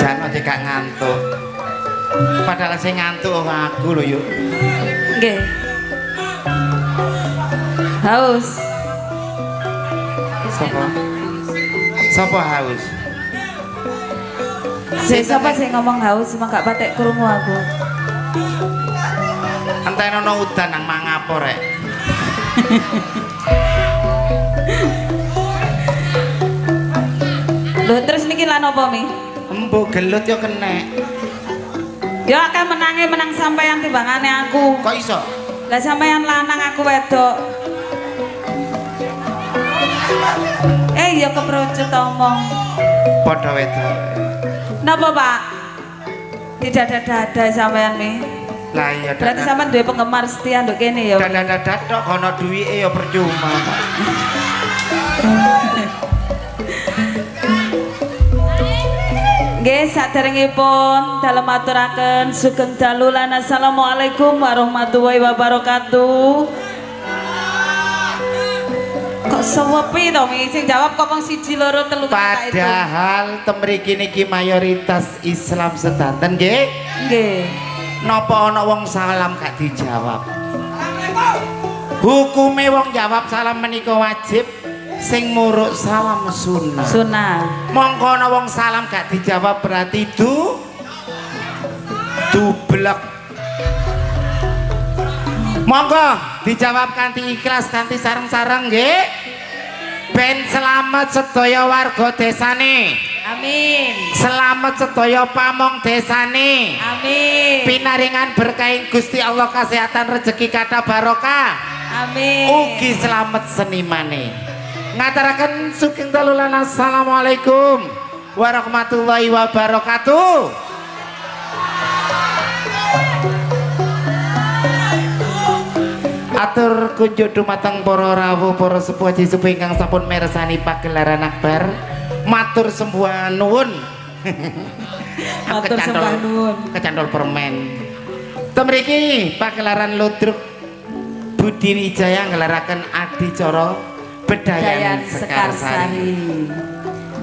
Jangan gak ngantuk. Padahal saya ngantuk aku lho yuk. Nggih. Haus. Sopo haus? Siapa sih ngomong haus emang gak patek krungu aku. Entah ono udan nang mangapor rek. Lho terus niki lan apa mi? Mbok gelut yo kenek. Ya akeh menang sampeyan timbangane aku. Kok iso? Lah sampeyan lanang aku wedok. Ya keprocut omong. Padha wedok. Napa, Pak? Tidak ada sampeyan mi. Lah iya berarti sampeyan duwe penggemar setia nduk kene ya. Dadak tok kono duwike ya percuma. Nggih, saderengipun dalem aturaken sugeng dalu lan assalamualaikum warahmatullahi wabarakatuh. Kok sewepi to mi sing jawab kok wong 1 2 3 padahal temriki niki mayoritas Islam sedanten nggih. Nggih. Napa ana wong salam gak dijawab? Hukume wong jawab salam menika wajib, sing muruk salam sunah. Sunah. Mongko ana wong salam gak dijawab berarti dublek. Monggo dijawab kanthi ikhlas kanthi sareng-sareng nggih. Ben selamat sedaya warga desane. Amin. Selamat sedaya pamong desane. Amin. Pinaringan berkahi Gusti Allah kesehatan rezeki kata barokah. Amin. Ugi selamat senimane. Ngaturaken sugeng dalu lan assalamualaikum warahmatullahi wabarakatuh. Atur kunjuk dumateng para rawuh para sepuh haji sepuh ingkang sampun mirsani pagelaran akbar. Matur sembah nuwun. Matur sembah nuwun. Kecantol permen. Temriki pagelaran ludruk Budi Wijaya ngelaraken adicara Bedayan Sekarsari.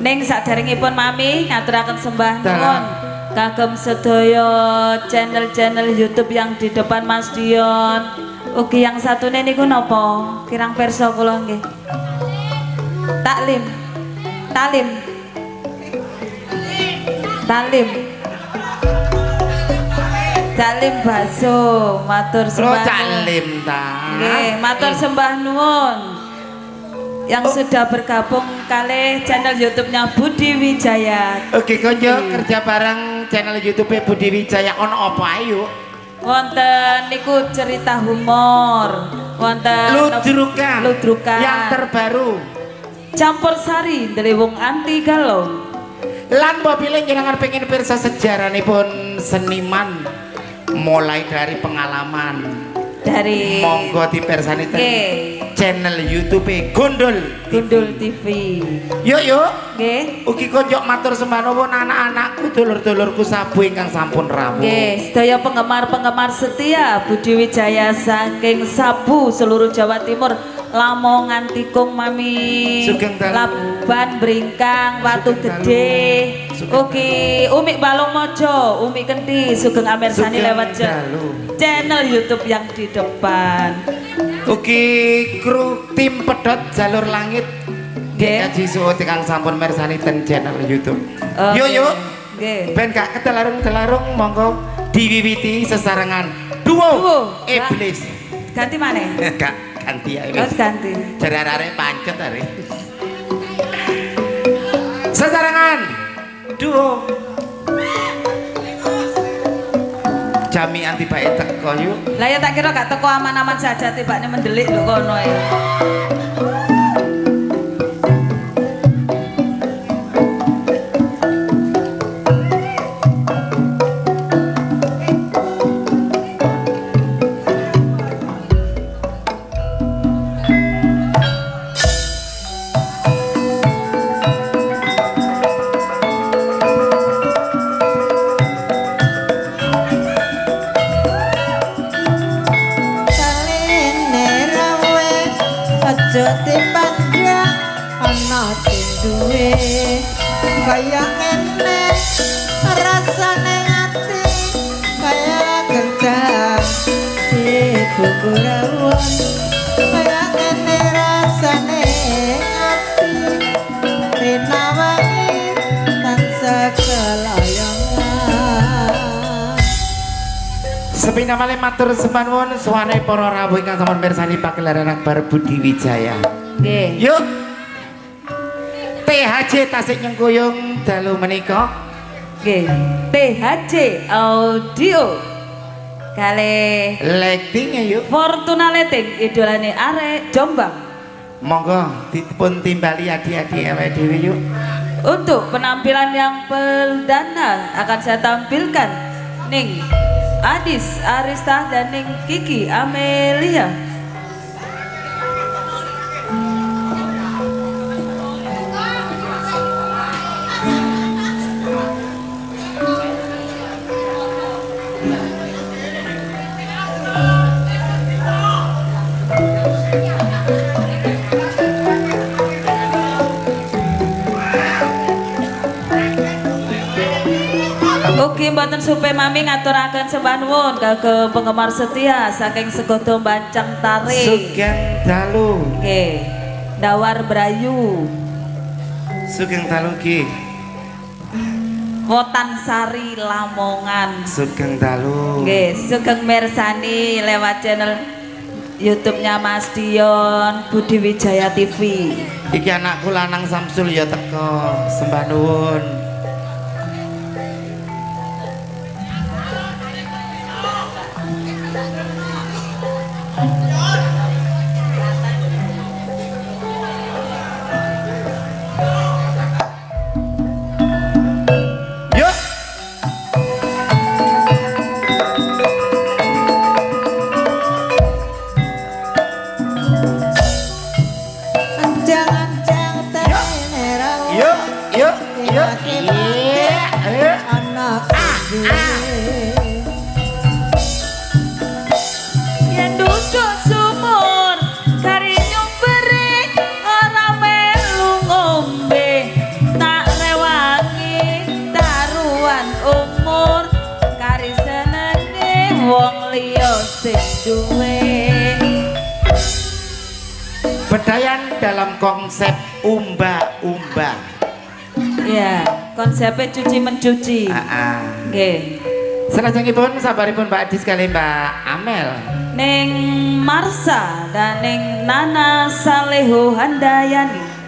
Ning saderengipun mami ngaturaken sembah nuwun kagem sedaya channel-channel YouTube yang di depan Mas Dion. Ugi yang satune niku napa? Kirang pirsa kula nggih. Taklim. Taklim baso, matur sembah. Taklim ta. Nggih, matur sembah nuwun. Yang sudah bergabung kali channel YouTube-nya Budi Wijaya. Oke, konjo kerja bareng channel YouTube Budi Wijaya ono apa ayo? Wonten niku cerita humor, wonten ludrukan yang terbaru campur sari dari wong anti galau. Lan mobilnya jenengan pengen pirsa sejarahipun seniman mulai dari pengalaman dari monggo dipirsani channel YouTube Gondol TV. Yuk nggih. Ugi konjok matur sembah nuwun anak-anakku dulur-dulurku sabu ingkang sampun rawuh. Nggih, sedaya penggemar-penggemar setia Budi Wijaya saking Sabu seluruh Jawa Timur, Lamongan, Tikung, Mami, Laban, Bringkang, Watu Gede, ugi Umi Balong Mojo, Umi Kenti, sugeng amirsani lewat channel YouTube yang di depan. Ugi kru tim pedot jalur langit Kaji suhu tikang sampun mirsani ten channel YouTube. Yuk ben gak ketelarung-telarung monggo diwiwiti sesarengan duo iblis. Ganti mana? Gak ganti ya. Ganti. Jare arek pancet are. Sesarengan duo Jami anti bae teko yuk. Lah ya tak kira gak teko aman-aman saja tibane mendelik lho kono ya. aja dipandang ana sing duwe kaya ngene rasane ati kaya gendang dikukurawon kaya ngene rasane ati rinawangi tansah kelayongan sepi namanya matur sembah nuwun suwane para rawuh ingkang sampun mirsani pagelaran akbar Budi Wijaya. Nggih. Yuk. THJ Tasik Nyengkuyung dalu menika. Nggih. THJ Audio. Kale Lighting yuk. Fortuna Lighting idolane arek Jombang. Monggo dipun timbali adi-adi awake dhewe yuk. Untuk penampilan yang perdana akan saya tampilkan Ning Adis Arista dan Ning Kiki Amelia. Ugi mboten supe mami ngaturaken sembah nuwun kagem penggemar setia saking Segodo Bancang Tari. Sugeng dalu. Nggih. Dawar Brayu. Sugeng dalu ki. Wotan Sari Lamongan. Sugeng dalu. Nggih, sugeng mirsani lewat channel YouTube-nya Mas Dion Budi Wijaya TV. Iki anakku lanang Samsul ya teko sembah nuwun. Yen duduk sumur kari nyumbere ora melu ngombe tak rewangi taruhan umur kari senenge wong liya sing duwe. Bedayan dalam konsep umba-umba. Ya, konsepnya cuci mencuci. Nggih. Salajengipun sabaripun Mbak Adis kali Mbak Amel. Ning Marsa dan Ning Nana Saleho Handayani.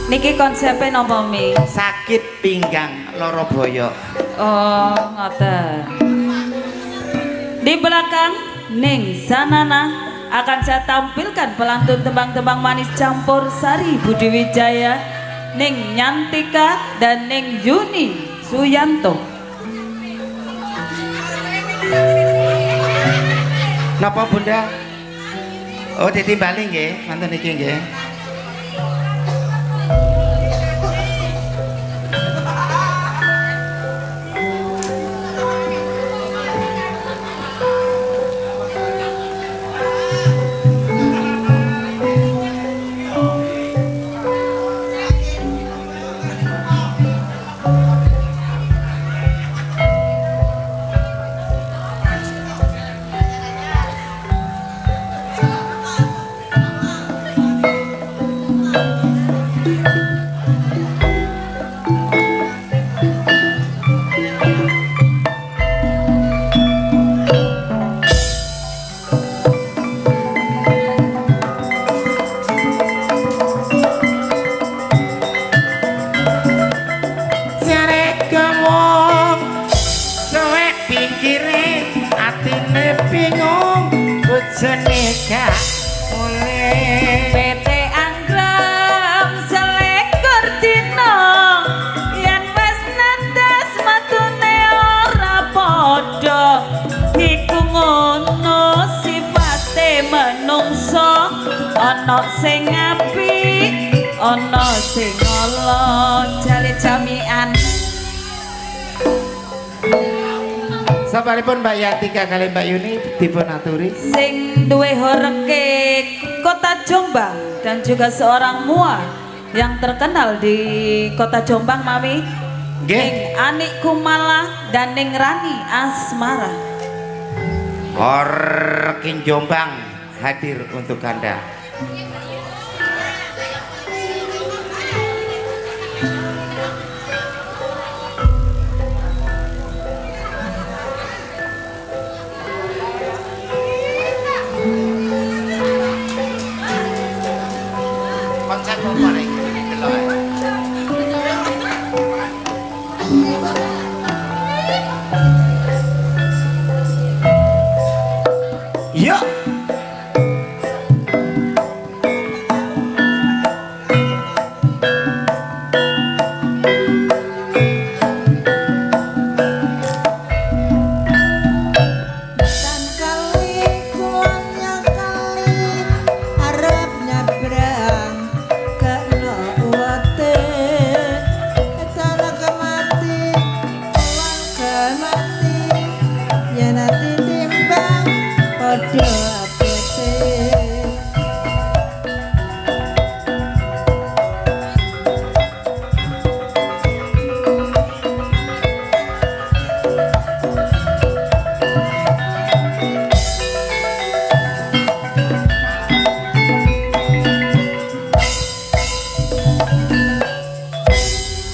Niki konsepnya nopo Mi? Sakit pinggang loro boyok. Oh, ngoten. Di belakang Ning Sanana akan saya tampilkan pelantun tembang-tembang manis campur sari Budi Wijaya, Ning Nyantika dan Ning Yuni Suyanto. Napa Bunda? Oh ditimbali nggih, mantun iki nggih. Ana sing apik, ana sing ala, jare jamian. Sabaripun Mbak Yatika kali Mbak Yuni dipun aturi. Sing duwe horeke Kota Jombang dan juga seorang mua yang terkenal di Kota Jombang Mami. Ning Anik Kumala dan Ning Rani Asmara. Horking Jombang hadir untuk Anda. Konsep apa nih? Yuk.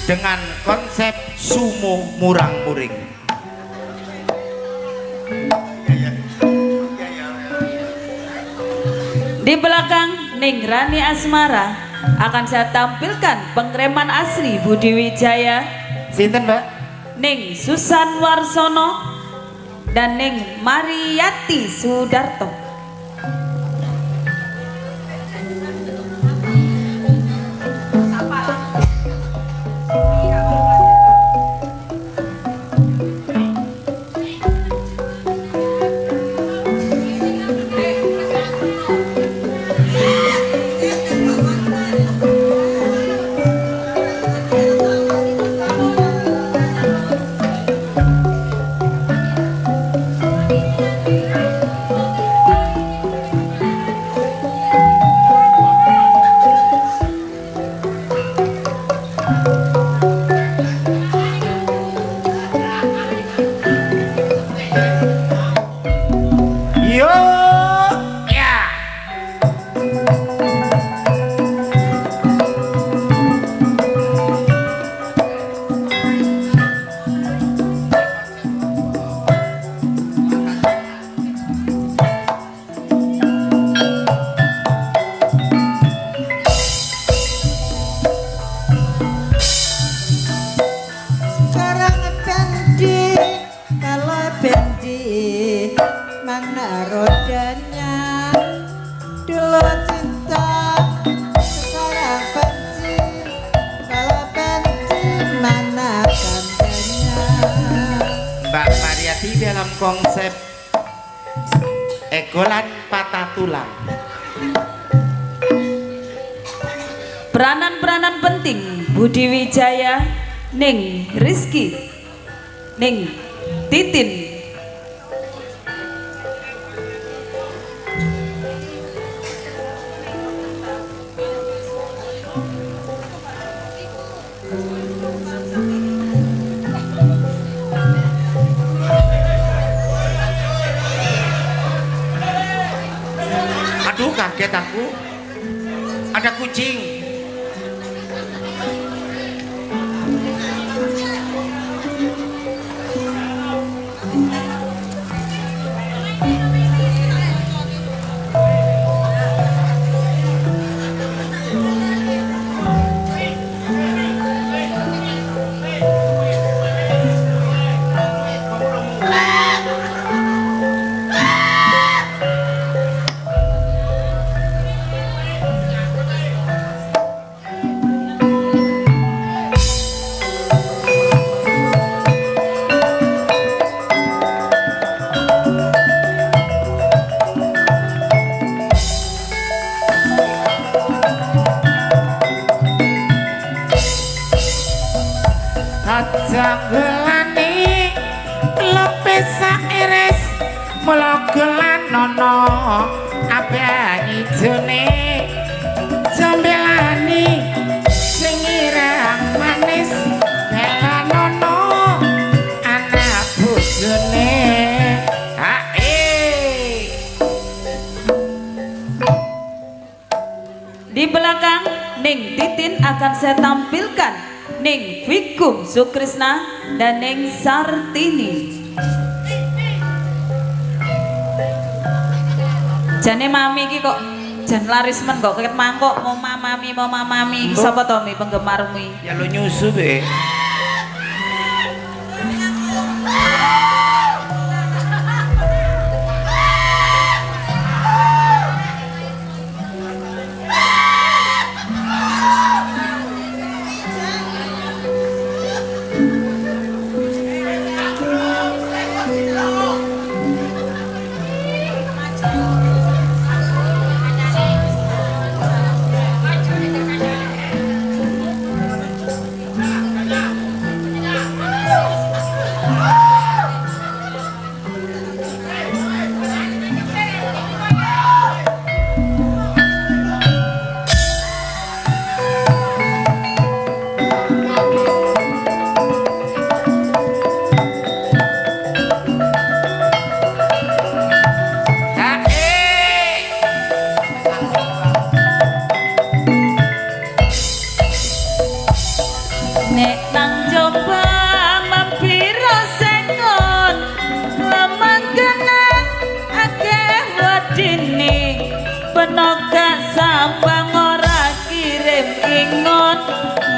Dengan konsep sumo murang-muring. Di belakang Ning Rani Asmara akan saya tampilkan pengkreman asli Budi Wijaya. Sinten Mbak? Ning Susan Warsono dan Ning Mariyati Sudarto. jegolan patah tulang. Peranan-peranan penting Budi Wijaya, Ning Rizky, Ning Titin. Aduh, kaget aku. Ada kucing. Janggelani lepis sairis mula gelan nono abang ijone jambelani sing ireng manis bela nono anak bojone Di belakang Ning Titin akan saya tampilkan Ning Vikum Sukrisna dan Ning Sartini. Jane mami iki kok jan laris men kok ket mangkok mau mamami sapa to mi penggemarmu? Ya lu nyusu be.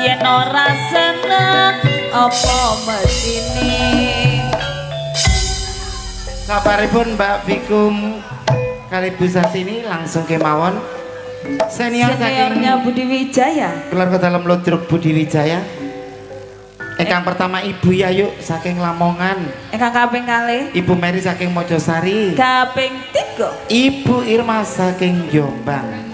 yen ora seneng apa mesine. Kabaripun Mbak Vikum kali Bu Sartini langsung kemawon seniornya Budi Wijaya keluar ke dalam Lodruk Budi Wijaya. Engkang pertama Ibu Yayu saking Lamongan. Engkang kaping kalih Ibu Mary saking Mojosari. kaping 3 Ibu Irma saking Jombang.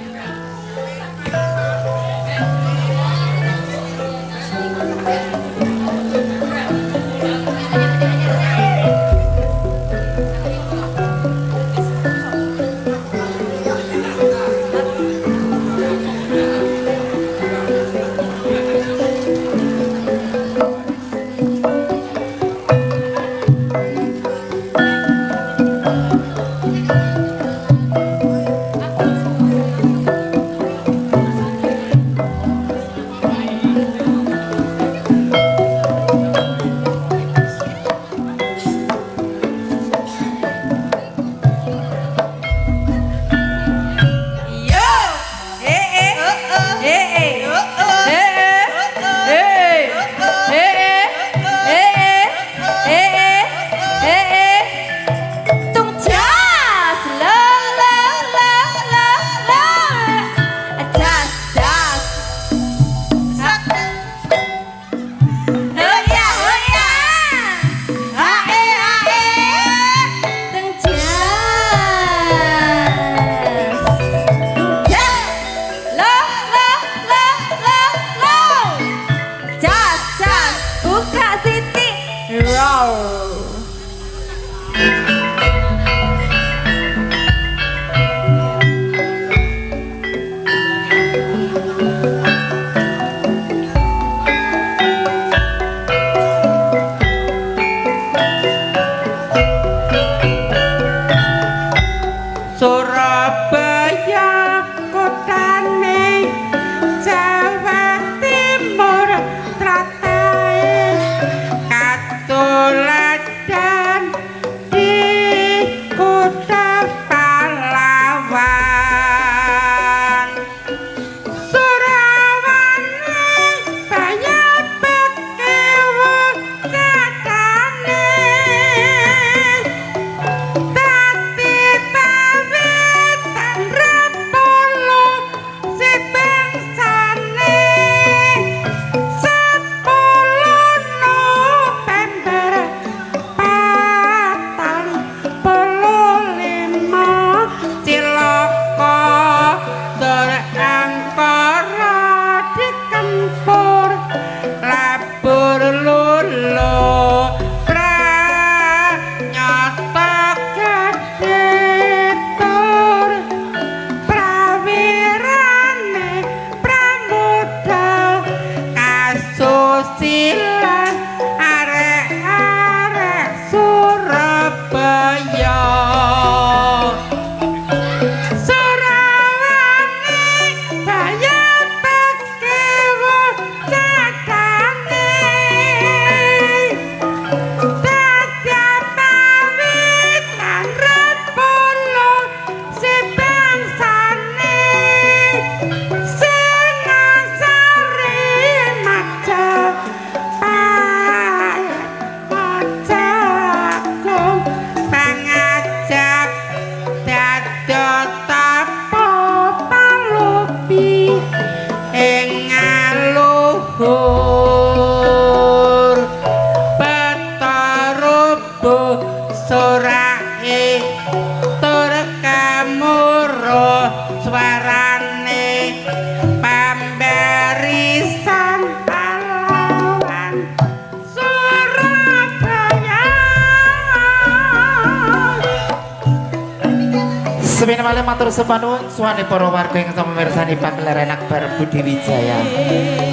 kali matur sepanuwun suwane para warga yang sama mirsani pagelaran Akbar Budi Wijaya.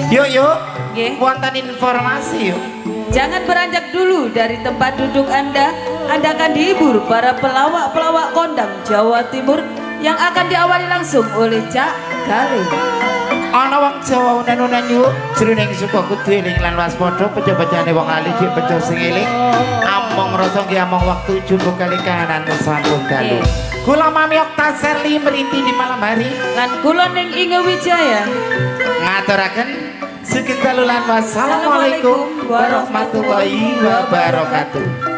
Yuk. Nggih. Wonten informasi yuk. Jangan beranjak dulu dari tempat duduk Anda. Anda akan dihibur para pelawak-pelawak kondang Jawa Timur yang akan diawali langsung oleh Cak Galih. Ana wong Jawa unen-unen yuk jroning suka kudu eling lan waspada peja-pejane wong alit yuk peja sing eling among rasa nggih among wektu jumbo kali kahanan sampun dalu. Kula Mami Okta Serli merinti di malam hari Lan kula ning Inge Wijaya ngaturaken sugeng dalu lan wassalamualaikum warahmatullahi wabarakatuh.